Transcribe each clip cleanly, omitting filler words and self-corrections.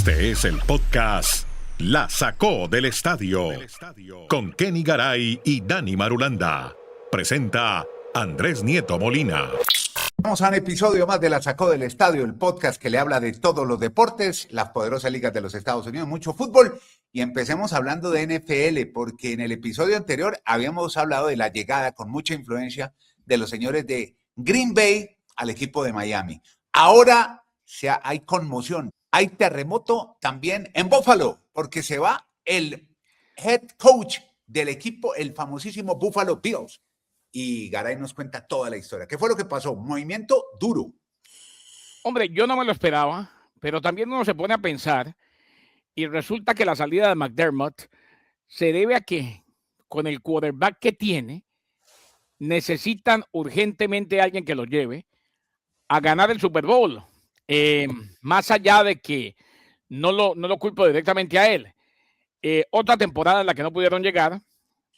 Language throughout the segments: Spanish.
Este es el podcast La Sacó del Estadio con Kenny Garay y Dani Marulanda. Presenta Andrés Nieto Molina. Vamos a un episodio más de La Sacó del Estadio, el podcast que le habla de todos los deportes, las poderosas ligas de los Estados Unidos, mucho fútbol. Y empecemos hablando de NFL, porque en el episodio anterior habíamos hablado de la llegada con mucha influencia de los señores de Green Bay al equipo de Miami. Ahora hay conmoción, hay terremoto también en Buffalo, porque se va el head coach del equipo, el famosísimo Buffalo Bills. Y Garay nos cuenta toda la historia. ¿Qué fue lo que pasó? Un movimiento duro. Hombre, yo no me lo esperaba, pero también uno se pone a pensar y resulta que la salida de McDermott se debe a que con el quarterback que tiene necesitan urgentemente a alguien que lo lleve a ganar el Super Bowl. Más allá de que no lo culpo directamente a él. Otra temporada en la que no pudieron llegar,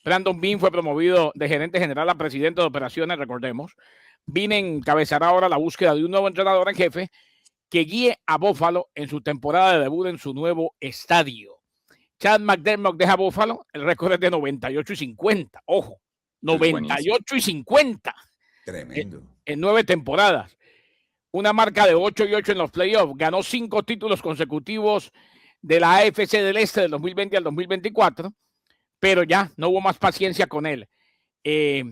Brandon Beane fue promovido de gerente general a presidente de operaciones, recordemos. Beane encabezará ahora la búsqueda de un nuevo entrenador en jefe que guíe a Buffalo en su temporada de debut en su nuevo estadio. Chad McDermott deja Buffalo, el récord es de 98-50. Ojo, 98-50. Tremendo. En 9 temporadas. Una marca de 8-8 en los playoffs. Ganó 5 títulos consecutivos de la AFC del Este del 2020 al 2024. Pero ya no hubo más paciencia con él. Es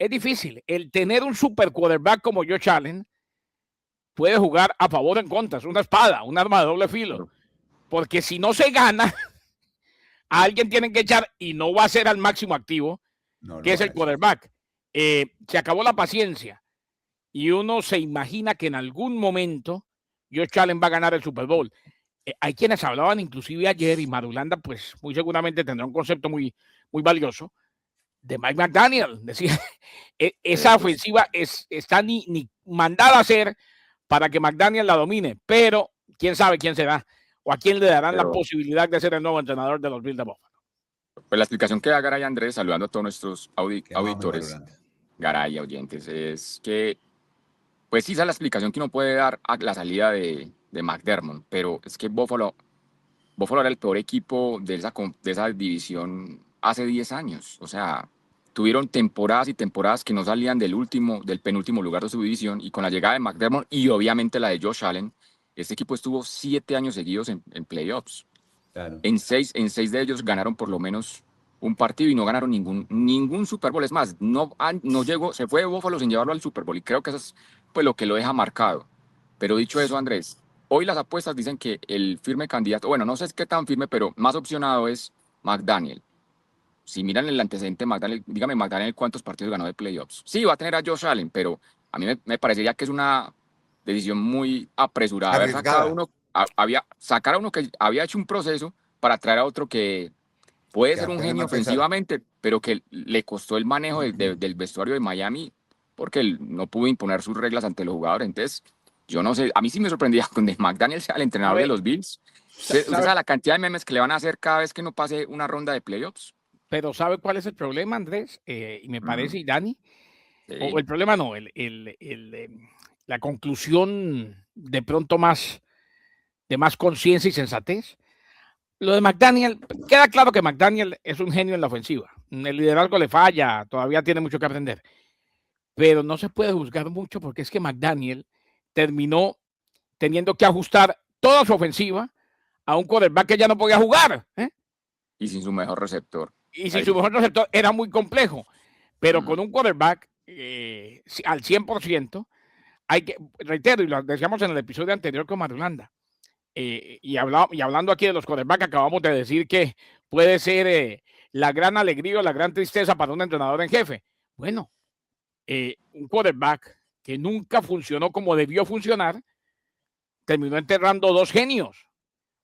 difícil. El tener un super quarterback como Josh Allen puede jugar a favor o en contra. Es una espada, un arma de doble filo. Porque si no se gana, a alguien tienen que echar y no va a ser al máximo activo, que es el quarterback. Se acabó la paciencia y uno se imagina que en algún momento Josh Allen va a ganar el Super Bowl. Hay quienes hablaban inclusive ayer, y Marulanda pues muy seguramente tendrá un concepto muy, muy valioso, de Mike McDaniel. Decía, esa ofensiva está ni mandada a hacer para que McDaniel la domine, pero quién sabe quién será o a quién le darán la posibilidad de ser el nuevo entrenador de los Bills de Buffalo. Pues la explicación que da Garay, Andrés, saludando a todos nuestros auditores, Garay, oyentes, es que pues sí, esa es la explicación que uno puede dar a la salida de McDermott, pero es que Buffalo era el peor equipo de esa división hace 10 años. O sea, tuvieron temporadas y temporadas que no salían del penúltimo lugar de su división, y con la llegada de McDermott y obviamente la de Josh Allen, este equipo estuvo 7 años seguidos en playoffs. Claro. En seis de ellos ganaron por lo menos un partido y no ganaron ningún Super Bowl. Es más, no llegó, se fue de Buffalo sin llevarlo al Super Bowl, y creo que eso es pues lo que lo deja marcado. Pero dicho eso, Andrés, hoy las apuestas dicen que el firme candidato, bueno, no sé qué tan firme, pero más opcionado es McDaniel. Si miran el antecedente de McDaniel, dígame, McDaniel, ¿cuántos partidos ganó de playoffs? Sí, va a tener a Josh Allen, pero a mí me parecería que es una decisión muy apresurada. Sacar a uno que había hecho un proceso para traer a otro que puede ser un genio ofensivamente, pero que le costó el manejo del vestuario de Miami, porque él no pudo imponer sus reglas ante los jugadores. Entonces, yo no sé, a mí sí me sorprendía cuando McDaniel sea el entrenador de los Bills. ¿Usted sabe la cantidad de memes que le van a hacer cada vez que no pase una ronda de playoffs? Pero ¿sabe cuál es el problema, Andrés? Y me parece, y Dani, o el problema no, la conclusión de pronto de más conciencia y sensatez. Lo de McDaniel, queda claro que McDaniel es un genio en la ofensiva. El liderazgo le falla, todavía tiene mucho que aprender. Pero no se puede juzgar mucho, porque es que McDaniel terminó teniendo que ajustar toda su ofensiva a un quarterback que ya no podía jugar. Y sin su mejor receptor. Su mejor receptor era muy complejo. Pero con un quarterback al 100%, reitero, y lo decíamos en el episodio anterior con Marulanda, y hablando aquí de los quarterbacks, acabamos de decir que puede ser la gran alegría o la gran tristeza para un entrenador en jefe. Bueno, un quarterback que nunca funcionó como debió funcionar, terminó enterrando 2 genios,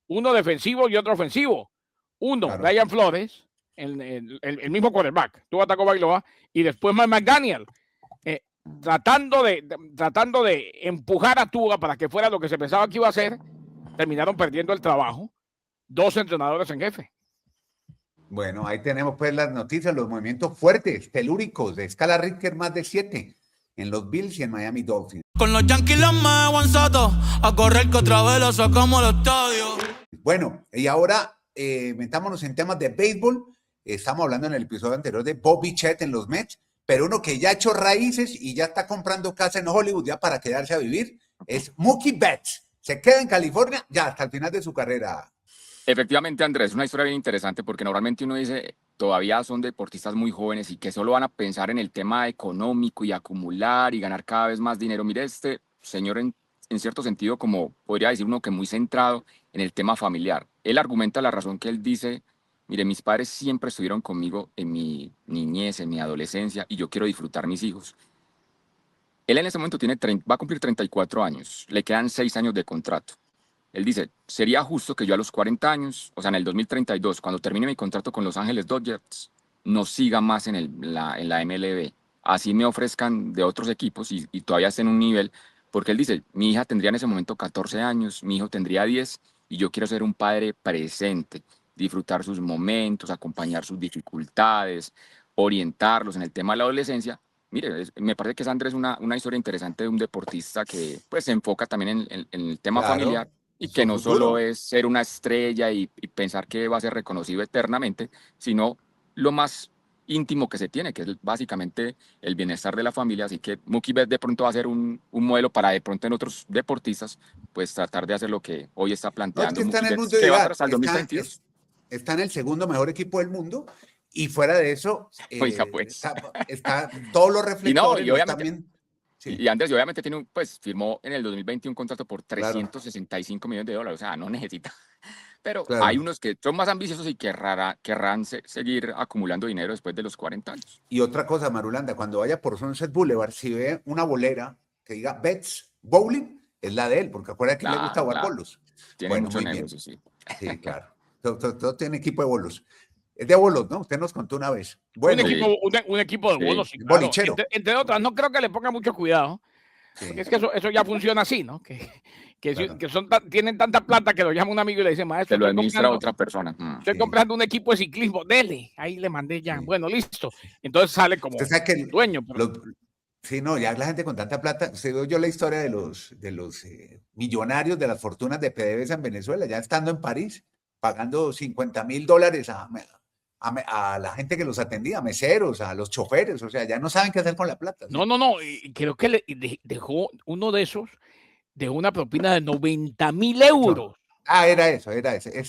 uno defensivo y otro ofensivo. Uno, claro. Brian Flores, el mismo quarterback, Tua Tagovailoa, y después Mike McDaniel, tratando de empujar a Tua para que fuera lo que se pensaba que iba a hacer. Terminaron perdiendo el trabajo 2 entrenadores en jefe. Bueno, ahí tenemos pues las noticias, los movimientos fuertes, telúricos, de escala Richter más de 7 en los Bills y en Miami Dolphins. Con los Yankees los me Juan Soto, a correr que otra vez lo sacamos al estadio. Bueno, y ahora metámonos en temas de béisbol. Estamos hablando en el episodio anterior de Bobby Chet en los Mets, pero uno que ya ha hecho raíces y ya está comprando casa en Hollywood ya para quedarse a vivir es Mookie Betts. Se queda en California ya hasta el final de su carrera. Efectivamente, Andrés, es una historia bien interesante porque normalmente uno dice, todavía son deportistas muy jóvenes y que solo van a pensar en el tema económico y acumular y ganar cada vez más dinero. Mire, este señor en cierto sentido, como podría decir uno que muy centrado en el tema familiar. Él argumenta la razón que él dice, mire, mis padres siempre estuvieron conmigo en mi niñez, en mi adolescencia y yo quiero disfrutar mis hijos. Él en ese momento va a cumplir 34 años, le quedan 6 años de contrato. Él dice, sería justo que yo a los 40 años, o sea, en el 2032, cuando termine mi contrato con Los Ángeles Dodgers, no siga más en la MLB. Así me ofrezcan de otros equipos y todavía esté en un nivel, porque él dice, mi hija tendría en ese momento 14 años, mi hijo tendría 10, y yo quiero ser un padre presente, disfrutar sus momentos, acompañar sus dificultades, orientarlos en el tema de la adolescencia. Mire, me parece que es, Andrés, una historia interesante de un deportista que pues, se enfoca también en el tema familiar. Y que no solo es ser una estrella y pensar que va a ser reconocido eternamente, sino lo más íntimo que se tiene, que es básicamente el bienestar de la familia. Así que Mookie Betts de pronto va a ser un modelo para de pronto en otros deportistas, pues tratar de hacer lo que hoy está planteando. No, es que está en el mundo que va ideal. hasta el 2022. Está en el segundo mejor equipo del mundo y fuera de eso Oiga, pues. está todos los reflectores. Y obviamente, también. Sí. Y Andrés, obviamente firmó en el 2021 un contrato por 365 millones de dólares, o sea, no necesita. Pero hay unos que son más ambiciosos y querrán seguir acumulando dinero después de los 40 años. Y otra cosa, Marulanda, cuando vaya por Sunset Boulevard, si ve una bolera que diga Betts Bowling, es la de él, porque acuérdate que le gusta jugar bolos. Tiene mucho negocio, sí. Sí, claro. Todo tiene equipo de bolos. Es de bolos, ¿no? Usted nos contó una vez. Bueno, un equipo de bolos, sí, claro. Bolichero. Entre otras, no creo que le ponga mucho cuidado, porque es que eso ya funciona así, ¿no? Tienen tanta plata que lo llama un amigo y le dice, maestro, te lo administra otra persona. Estoy comprando un equipo de ciclismo, dele. Ahí le mandé ya. Sí. Bueno, listo. Entonces sale como el dueño. Sí, no, ya la gente con tanta plata. Usted oyó la historia de los millonarios de las fortunas de PDVSA en Venezuela, ya estando en París, pagando $50,000 a la gente que los atendía, a meseros, a los choferes, o sea, ya no saben qué hacer con la plata. ¿sí? No, y creo que dejó uno de esos, dejó una propina de 90,000 euros. No. Era ese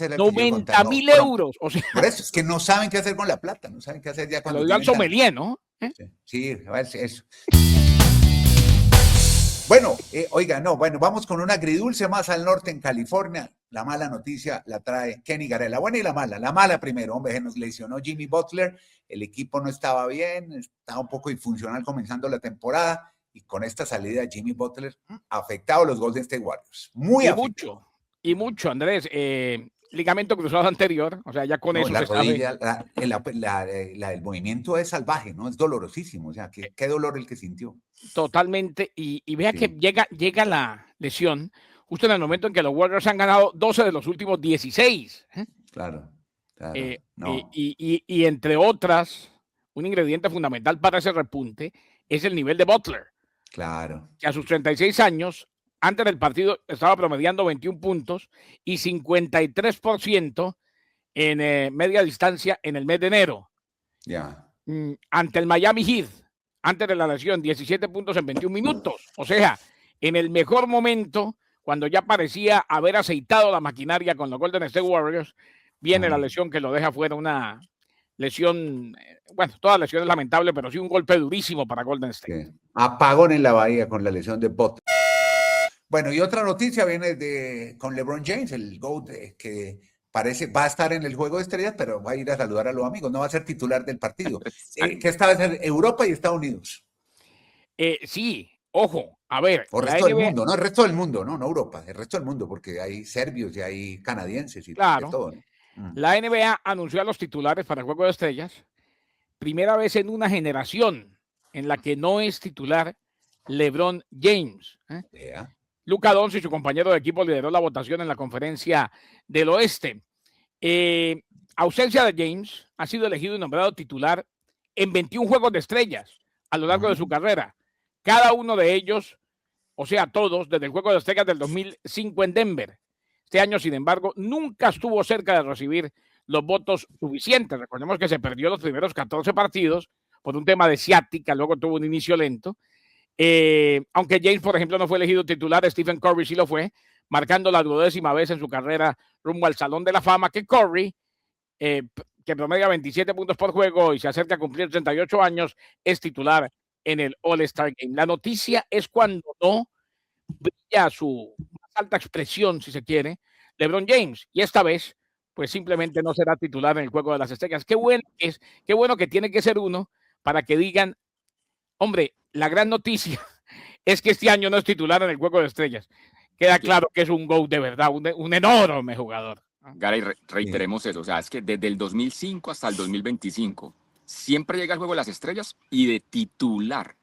era 90,000 euros. O sea, por eso es que no saben qué hacer con la plata, no saben qué hacer ya cuando. Lo dio al sommelier, ¿no? Sí, a ver, eso. Bueno, vamos con una agridulce más al norte en California. La mala noticia la trae Kenny Garay. La buena y la mala. La mala primero, hombre, se nos lesionó Jimmy Butler. El equipo no estaba bien, estaba un poco disfuncional comenzando la temporada. Y con esta salida de Jimmy Butler, afectado los Golden State Warriors. Muy afectado. Mucho, Andrés. Ligamento cruzado anterior, o sea, ya con eso la rodilla, el movimiento es salvaje, ¿no? Es dolorosísimo, o sea, qué dolor el que sintió. Totalmente, y vea que llega la lesión justo en el momento en que los Warriors han ganado 12 de los últimos 16. Claro. No. Y entre otras, un ingrediente fundamental para ese repunte es el nivel de Butler. Claro. Que a sus 36 años, antes del partido, estaba promediando 21 puntos y 53% en media distancia en el mes de enero. Ya. Ante el Miami Heat, antes de la lesión, 17 puntos en 21 minutos. O sea, en el mejor momento, cuando ya parecía haber aceitado la maquinaria con los Golden State Warriors, viene la lesión que lo deja fuera, una lesión, bueno, toda lesión es lamentable, pero sí un golpe durísimo para Golden State. Sí. Apagón en la bahía con la lesión de Butler. Bueno, y otra noticia viene con LeBron James, el GOAT, que va a estar en el Juego de Estrellas, pero va a ir a saludar a los amigos, no va a ser titular del partido. ¿Qué está en Europa y Estados Unidos? Sí, ojo, a ver. O el resto del mundo, ¿no? El resto del mundo, no Europa, el resto del mundo, porque hay serbios y hay canadienses y todo, ¿no? La NBA anunció a los titulares para el Juego de Estrellas, primera vez en una generación en la que no es titular LeBron James. Luka Doncic y su compañero de equipo lideró la votación en la Conferencia del Oeste. Ausencia de James, ha sido elegido y nombrado titular en 21 Juegos de Estrellas a lo largo de su carrera. Cada uno de ellos, o sea, todos, desde el Juego de Estrellas del 2005 en Denver. Este año, sin embargo, nunca estuvo cerca de recibir los votos suficientes. Recordemos que se perdió los primeros 14 partidos por un tema de ciática, luego tuvo un inicio lento. Aunque James, por ejemplo, no fue elegido titular, Stephen Curry sí lo fue, marcando la 12ª vez en su carrera rumbo al Salón de la Fama, que Curry, que promedia 27 puntos por juego y se acerca a cumplir 38 años, es titular en el All-Star Game. La noticia es cuando no brilla su más alta expresión, si se quiere, LeBron James, y esta vez pues simplemente no será titular en el Juego de las Estrellas. Qué bueno que tiene que ser uno para que digan, hombre, la gran noticia es que este año no es titular en el Juego de Estrellas. Queda claro que es un GOAT de verdad, un enorme jugador. Garay, reiteremos eso, o sea, es que desde el 2005 hasta el 2025 siempre llega al Juego de las Estrellas y de titular.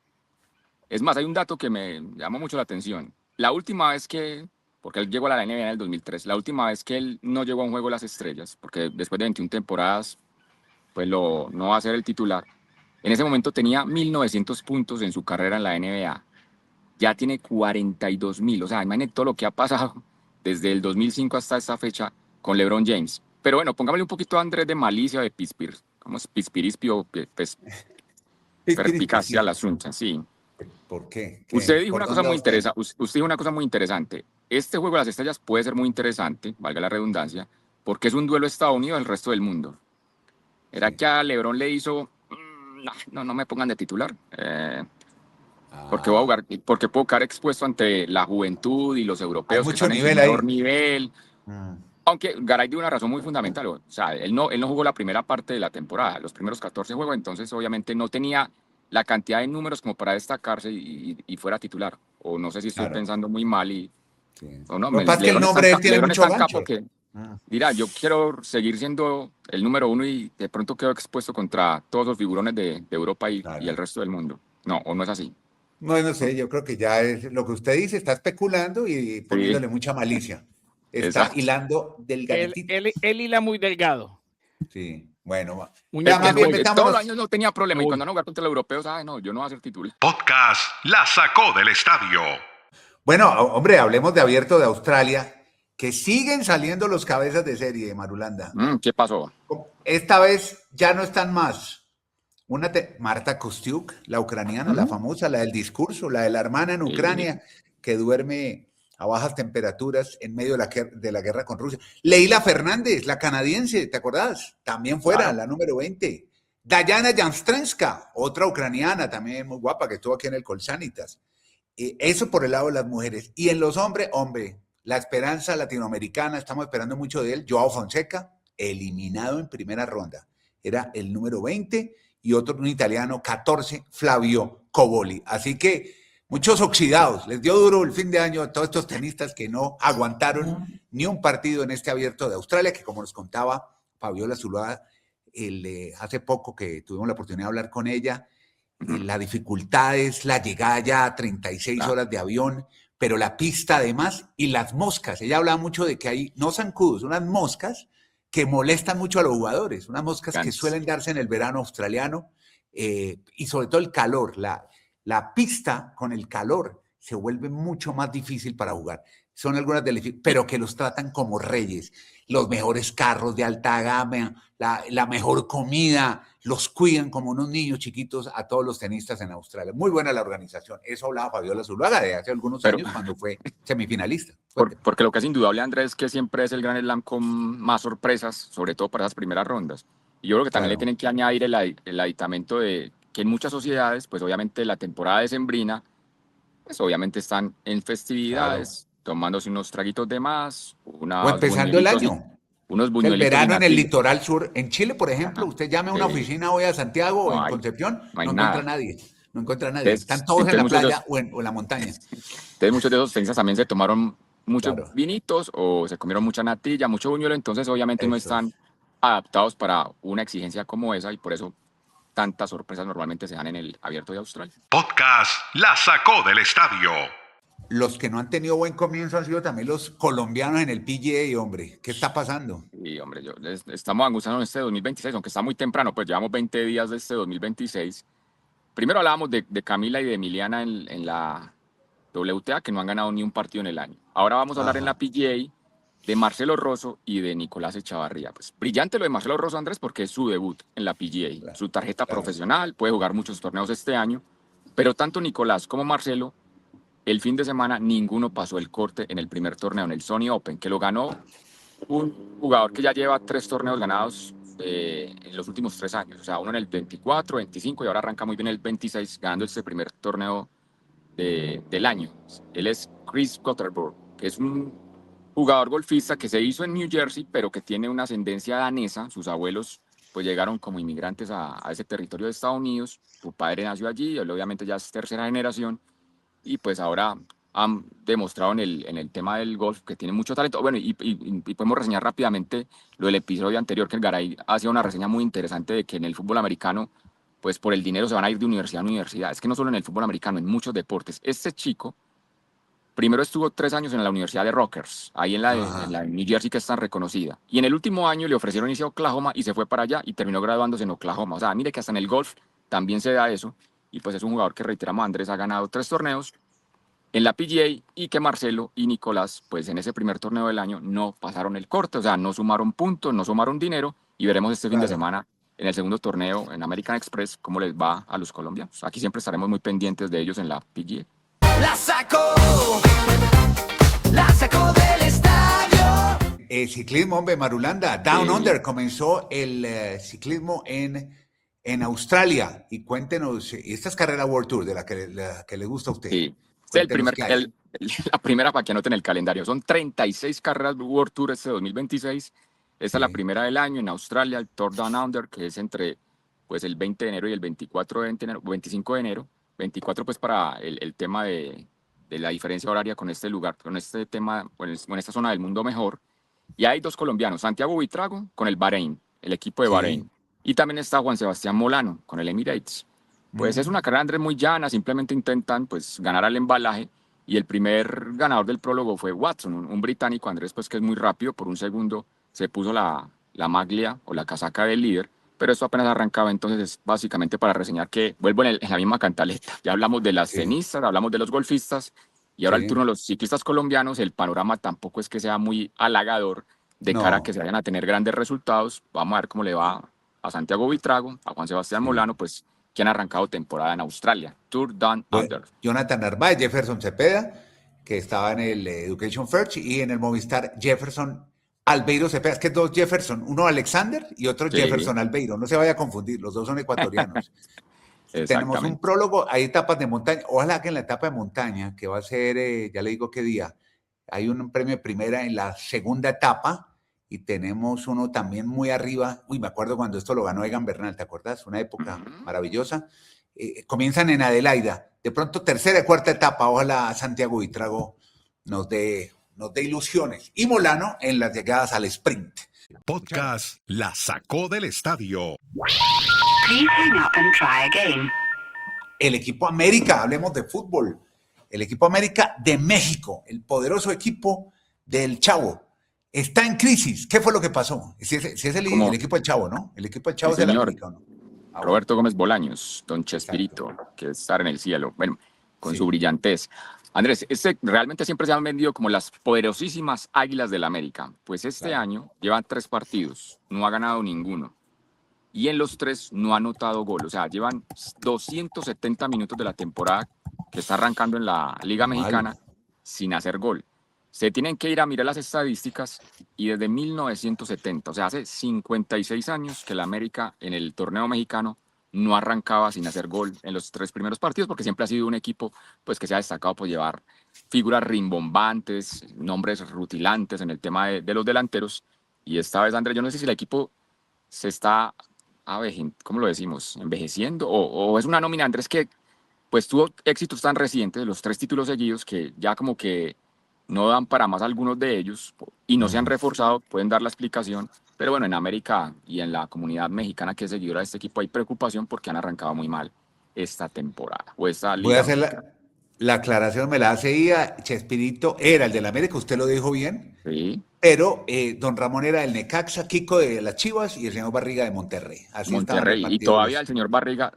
Es más, hay un dato que me llamó mucho la atención. La última vez que, porque él llegó a la NBA en el 2003, la última vez que él no llegó a un Juego de las Estrellas, porque después de 21 temporadas, pues no va a ser el titular. En ese momento tenía 1.900 puntos en su carrera en la NBA. Ya tiene 42.000. O sea, imagínate todo lo que ha pasado desde el 2005 hasta esta fecha con LeBron James. Pero bueno, pongámosle un poquito a Andrés de malicia de Pispir. ¿Cómo es Pispirispio? Perspicacia al asunto, sí. ¿Por qué? Usted dijo una cosa muy interesante. Usted dijo una cosa muy interesante. Este Juego de las Estrellas puede ser muy interesante, valga la redundancia, porque es un duelo de Estados Unidos del resto del mundo. Era que a LeBron le hizo, no me pongan de titular, porque voy a jugar, porque puedo quedar expuesto ante la juventud y los europeos que están en su mejor nivel. Aunque Garay dio una razón muy fundamental, o sea, él no jugó la primera parte de la temporada, los primeros 14 juegos, entonces obviamente no tenía la cantidad de números como para destacarse y fuera titular. O no sé si estoy pensando muy mal o no. Lo que pasa es que el nombre tiene mucho gancho. Dirá, yo quiero seguir siendo el número uno y de pronto quedo expuesto contra todos los figurones de Europa y el resto del mundo. No, o no es así. No sé, yo creo que ya es lo que usted dice, está especulando y poniéndole mucha malicia. Está hilando delgadito. Él hila muy delgado. Sí, bueno. Todos los años no tenía problema y cuando no jugar contra los europeos, no, yo no voy a ser titular. Podcast La Sacó del Estadio. Bueno, hombre, hablemos de Abierto de Australia, que siguen saliendo los cabezas de serie, Marulanda. ¿Qué pasó? Esta vez ya no están más. Marta Kostyuk, la ucraniana, la famosa, la del discurso, la de la hermana en Ucrania, que duerme a bajas temperaturas en medio de la guerra con Rusia. Leila Fernández, la canadiense, ¿te acordás? También fuera, la número 20. Dayana Janstrenska, otra ucraniana, también muy guapa, que estuvo aquí en el Colsanitas. Eso por el lado de las mujeres. Y en los hombres, la esperanza latinoamericana, estamos esperando mucho de él. Joao Fonseca, eliminado en primera ronda. Era el número 20 y otro, un italiano, 14, Flavio Coboli. Así que muchos oxidados. Les dio duro el fin de año a todos estos tenistas que no aguantaron ni un partido en este Abierto de Australia, que como nos contaba Fabiola Zuluaga, hace poco que tuvimos la oportunidad de hablar con ella, la dificultad es la llegada ya a 36 horas de avión, pero la pista además y las moscas. Ella hablaba mucho de que hay, no zancudos, unas moscas que molestan mucho a los jugadores, unas moscas que suelen darse en el verano australiano y sobre todo el calor. La pista con el calor se vuelve mucho más difícil para jugar. Son algunas pero que los tratan como reyes. Los mejores carros de alta gama, la mejor comida, los cuidan como unos niños chiquitos a todos los tenistas en Australia. Muy buena la organización. Eso hablaba Fabiola Zuluaga de hace algunos años cuando fue semifinalista. Porque lo que es indudable, Andrés, es que siempre es el Grand Slam con más sorpresas, sobre todo para esas primeras rondas. Y yo creo que también le tienen que añadir el aditamento de que en muchas sociedades, pues obviamente la temporada decembrina, pues obviamente están en festividades, tomándose unos traguitos de más, o empezando el año. Unos buñuelitos. El verano en el litoral sur. En Chile, por ejemplo, usted llame a una oficina hoy a Santiago o en Concepción, no encuentra nadie. No encuentra nadie. Están todos en la playa o en la montaña. Entonces muchos de esos tenistas también se tomaron muchos vinitos o se comieron mucha natilla, mucho buñuelo, entonces obviamente no están adaptados para una exigencia como esa y por eso tantas sorpresas normalmente se dan en el Abierto de Australia. Podcast La Sacó del Estadio. Los que no han tenido buen comienzo han sido también los colombianos en el PGA, hombre. ¿Qué está pasando? Sí, hombre, estamos angustiados en este 2026, aunque está muy temprano, pues llevamos 20 días de este 2026. Primero hablábamos de Camila y de Emiliana en la WTA, que no han ganado ni un partido en el año. Ahora vamos a hablar en la PGA, de Marcelo Rosso y de Nicolás Echavarría. Pues brillante lo de Marcelo Rosso, Andrés, porque es su debut en la PGA, Claro, su tarjeta claro. profesional, puede jugar muchos torneos este año, pero tanto Nicolás como Marcelo, el fin de semana ninguno pasó el corte en el primer torneo, en el Sony Open, que lo ganó un jugador que ya lleva 3 torneos ganados en los últimos 3 años, o sea, uno en el 24, 25 y ahora arranca muy bien el 26 ganando este primer torneo del año. Él es Chris Gotterborg, que es un jugador golfista que se hizo en New Jersey, pero que tiene una ascendencia danesa. Sus abuelos pues llegaron como inmigrantes a ese territorio de Estados Unidos. Su padre nació allí, él obviamente ya es tercera generación y pues ahora han demostrado en el tema del golf que tiene mucho talento. Bueno, y podemos reseñar rápidamente lo del episodio anterior, que el Garay hacía una reseña muy interesante de que en el fútbol americano, pues por el dinero se van a ir de universidad en universidad. Es que no solo en el fútbol americano, en muchos deportes. Este chico primero estuvo 3 años en la Universidad de Rutgers, ahí en la New Jersey, que es tan reconocida. Y en el último año le ofrecieron irse a Oklahoma y se fue para allá y terminó graduándose en Oklahoma. O sea, mire que hasta en el golf también se da eso. Y pues es un jugador que, reiteramos, Andrés, ha ganado 3 torneos en la PGA y que Marcelo y Nicolás, pues en ese primer torneo del año no pasaron el corte, o sea, no sumaron puntos, no sumaron dinero y veremos este fin de semana en el segundo torneo en American Express cómo les va a los colombianos. Aquí siempre estaremos muy pendientes de ellos en la PGA. La sacó del estadio. Ciclismo, hombre, Marulanda. Down Under comenzó el ciclismo en Australia. Y cuéntenos, esta es carrera World Tour de la que le gusta a usted. Sí. Es la primera para que anoten el calendario. Son 36 carreras World Tour este 2026. Esta es la primera del año en Australia, el Tour Down Under, que es entre pues, el 20 de enero y el 24 de enero, 25 de enero. 24 pues para el tema de la diferencia horaria con este lugar, con este tema, con esta zona del mundo mejor. Y hay 2 colombianos, Santiago Buitrago con el Bahrein, el equipo de Bahrein. Y también está Juan Sebastián Molano con el Emirates. Pues es una carrera, Andrés, muy llana, simplemente intentan pues ganar al embalaje y el primer ganador del prólogo fue Watson, un británico, Andrés, pues que es muy rápido, por un segundo se puso la maglia o la casaca del líder, pero esto apenas arrancaba, entonces es básicamente para reseñar que vuelvo en la misma cantaleta. Ya hablamos de las tenistas, hablamos de los golfistas y ahora el turno de los ciclistas colombianos. El panorama tampoco es que sea muy halagador de cara a que se vayan a tener grandes resultados. Vamos a ver cómo le va a Santiago Buitrago, a Juan Sebastián Molano, pues que han arrancado temporada en Australia. Tour Down Under. Jonathan Narváez, Jefferson Cepeda, que estaba en el Education First, y en el Movistar Jefferson Albeiro Cepeda. Es que 2 Jefferson, uno Alexander y otro Jefferson Albeiro. No se vaya a confundir, los 2 son ecuatorianos. Tenemos un prólogo, hay etapas de montaña. Ojalá que en la etapa de montaña, que va a ser, ya le digo qué día, hay un premio de primera en la segunda etapa. Y tenemos uno también muy arriba. Uy, me acuerdo cuando esto lo ganó Egan Bernal, ¿te acuerdas? Una época maravillosa. Comienzan en Adelaida. De pronto, tercera y cuarta etapa. Ojalá Santiago Buitrago nos dé ilusiones. Y Molano en las llegadas al sprint. Podcast La Sacó del Estadio. Please hang up and try again. El equipo América, hablemos de fútbol. El equipo América de México, el poderoso equipo del Chavo. Está en crisis. ¿Qué fue lo que pasó? Si es el equipo del Chavo, ¿no? El equipo del Chavo es el América, ¿no? Roberto Gómez Bolaños, Don Chespirito, que es estar en el cielo, bueno, con su brillantez. Andrés, realmente siempre se han vendido como las poderosísimas Águilas del América. Pues este año llevan 3 partidos, no ha ganado ninguno. Y en los 3 no ha anotado gol. O sea, llevan 270 minutos de la temporada que está arrancando en la Liga Mexicana sin hacer gol. Se tienen que ir a mirar las estadísticas y desde 1970, o sea, hace 56 años que la América en el torneo mexicano no arrancaba sin hacer gol en los 3 primeros partidos, porque siempre ha sido un equipo pues, que se ha destacado por llevar figuras rimbombantes, nombres rutilantes en el tema de los delanteros. Y esta vez, Andrés, yo no sé si el equipo se está, ¿cómo lo decimos?, envejeciendo, o es una nómina, Andrés, que pues tuvo éxitos tan recientes, los 3 títulos seguidos, que ya como que no dan para más algunos de ellos y no se han reforzado, pueden dar la explicación, pero bueno, en América y en la comunidad mexicana que es seguidora de este equipo hay preocupación porque han arrancado muy mal esta temporada o esta liga. Voy a hacer la aclaración, me la hace ella. Chespirito era el del América, usted lo dijo bien, pero don Ramón era del Necaxa, Kiko de las Chivas y el señor Barriga de Monterrey. Así Monterrey, y todavía el señor Barriga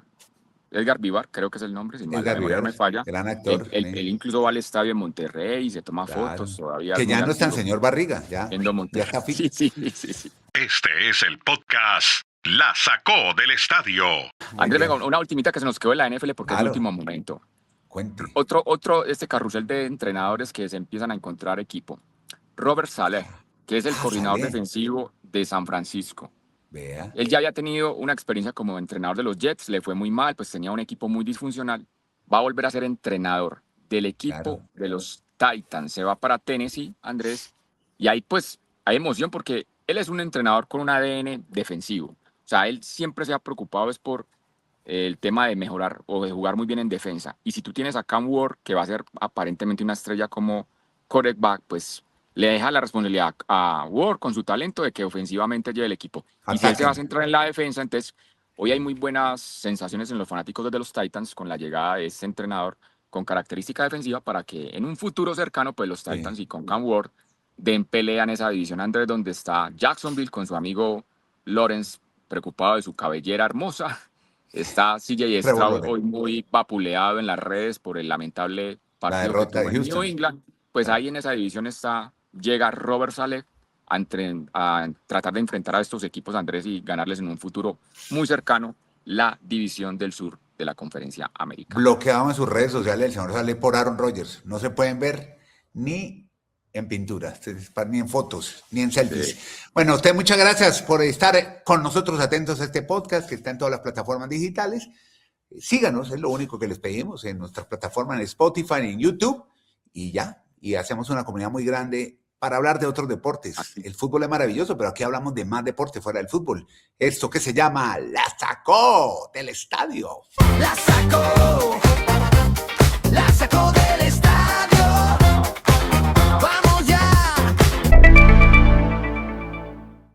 Edgar Vivar, creo que es el nombre, si mal la Edgar memoria no Vivar, me falla. gran actor. Él incluso va al estadio en Monterrey y se toma fotos todavía. Que es ya muy no es tan activo señor Barriga, ya Monterrey. está fit. Sí. Este es el podcast La Sacó del Estadio. Andrés, venga, una ultimita que se nos quedó en la NFL porque es el último momento. Cuente. Otro carrusel de entrenadores que se empiezan a encontrar equipo. Robert Saleh, que es el coordinador Saleh. defensivo de San Francisco. Vea. Él ya había tenido una experiencia como entrenador de los Jets, le fue muy mal, pues tenía un equipo muy disfuncional. Va a volver a ser entrenador del equipo de los Titans. Se va para Tennessee, Andrés. Y ahí pues hay emoción porque él es un entrenador con un ADN defensivo. O sea, él siempre se ha preocupado es por el tema de mejorar o de jugar muy bien en defensa. Y si tú tienes a Cam Ward, que va a ser aparentemente una estrella como quarterback, pues le deja la responsabilidad a Ward con su talento de que ofensivamente lleve el equipo. Y si él se va a centrar en la defensa, entonces hoy hay muy buenas sensaciones en los fanáticos de los Titans con la llegada de este entrenador con característica defensiva para que en un futuro cercano, pues los Titans y con Cam Ward den pelea en esa división, Andrés, donde está Jacksonville con su amigo Lawrence, preocupado de su cabellera hermosa. Está CJ Stroud hoy muy vapuleado en las redes por el lamentable partido que tuvo en New England. Pues ahí en esa división llega Robert Saleh a tratar de enfrentar a estos equipos, Andrés, y ganarles en un futuro muy cercano la división del sur de la Conferencia Americana. Bloqueado en sus redes sociales el señor Saleh por Aaron Rodgers. No se pueden ver ni en pinturas, ni en fotos, ni en selfies. Sí. Bueno, usted muchas gracias por estar con nosotros atentos a este podcast que está en todas las plataformas digitales. Síganos, es lo único que les pedimos en nuestras plataformas, en Spotify, en YouTube, y ya. Y hacemos una comunidad muy grande para hablar de otros deportes. El fútbol es maravilloso, pero aquí hablamos de más deporte fuera del fútbol. Esto que se llama La Sacó del Estadio. La sacó del